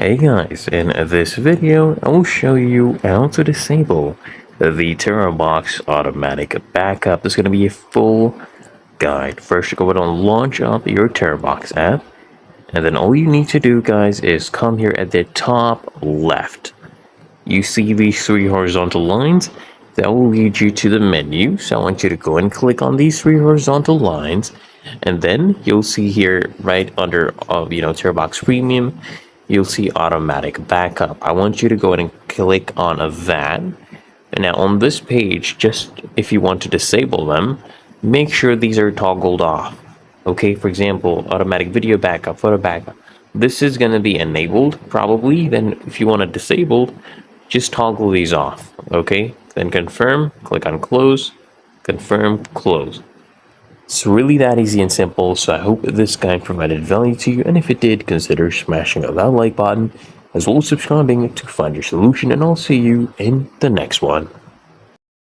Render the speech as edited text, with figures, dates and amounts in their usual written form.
Hey guys, in this video I will show you how to disable the Terabox automatic backup. This is going to be a full guide. First, go ahead and launch up your Terabox app, and then all you need to do, guys, is come here at the top left. You see these three horizontal lines that will lead you to the menu. So I want you to go and click on these three horizontal lines, and then you'll see here right under Terabox Premium, you'll see automatic backup. I want you to go ahead and click on that. And now on this page, just if you want to disable them, make sure these are toggled off. Okay, for example, automatic video backup, photo backup. This is going to be enabled probably. Then if you want it disabled, just toggle these off. Okay, then confirm, click on close, confirm, close. It's really that easy and simple, so I hope this guide provided value to you, and if it did, consider smashing that like button, as well as subscribing to Find Your Solution, and I'll see you in the next one.